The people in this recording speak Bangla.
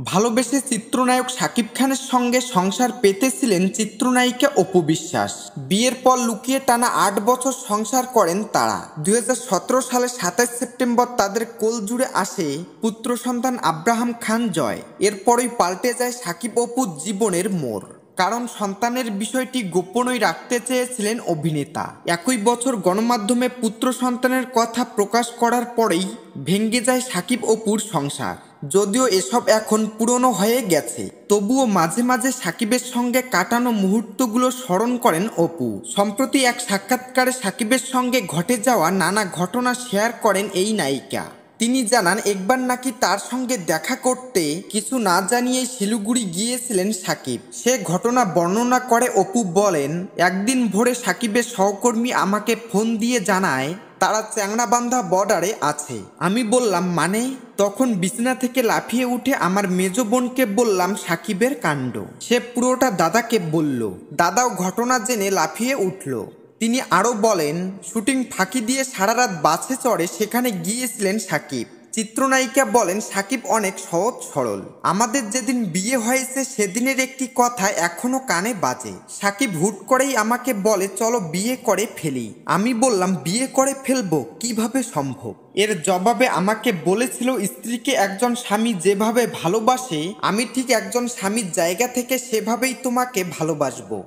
ভালোবেসে চিত্রনায়ক শাকিব খানের সঙ্গে সংসার পেতেছিলেন চিত্রনায়িকা অপু বিশ্বাস। বিয়ের পর লুকিয়ে টানা ৮ বছর সংসার করেন তারা। ২০১৭ সালের ২৭ সেপ্টেম্বর তাদের কোল জুড়ে আসে পুত্র সন্তান আব্রাহাম খান জয়। এরপরই পাল্টে যায় শাকিব অপুর জীবনের মোড়, কারণ সন্তানের বিষয়টি গোপনই রাখতে চেয়েছিলেন অভিনেতা। একই বছর গণমাধ্যমে পুত্র সন্তানের কথা প্রকাশ করার পরেই ভেঙে যায় শাকিব অপুর সংসার। যদিও এসব এখন পুরনো হয়ে গেছে, তবুও মাঝে মাঝে শাকিবের সঙ্গে কাটানো মুহূর্তগুলো স্মরণ করেন অপু। সম্প্রতি এক সাক্ষাৎকারে শাকিবের সঙ্গে ঘটে যাওয়া নানা ঘটনা শেয়ার করেন এই নায়িকা। তিনি জানান, একবার নাকি তার সঙ্গে দেখা করতে কিছু না জানিয়ে শিলিগুড়ি গিয়েছিলেন শাকিব। সে ঘটনা বর্ণনা করে অপু বলেন, একদিন ভোরে শাকিবের সহকর্মী আমাকে ফোন দিয়ে জানায় তারা চ্যাংড়াবান্ধা বর্ডারে আছে। আমি বললাম মানে? তখন বিছানা থেকে লাফিয়ে উঠে আমার মেজ বোনকে বললাম শাকিবের কাণ্ড। সে পুরোটা দাদাকে বলল। দাদাও ঘটনা জেনে লাফিয়ে উঠল। তিনি আরও বলেন, শুটিং ফাঁকি দিয়ে সারা রাত বাসে চড়ে সেখানে গিয়েছিলেন শাকিব। চিত্রনায়িকা বলেন, শাকিব অনেক সহজ সরল। আমাদের যেদিন বিয়ে হয়েছে সেদিনের একটি কথা এখনো কানে বাজে। শাকিব হুট করেই আমাকে বলে চলো বিয়ে করে ফেলি। আমি বললাম বিয়ে করে ফেলবো কিভাবে সম্ভব? এর জবাবে আমাকে বলেছিল স্ত্রীকে একজন স্বামী যেভাবে ভালোবাসে আমি ঠিক একজন স্বামীর জায়গা থেকে সেভাবেই তোমাকে ভালোবাসবো।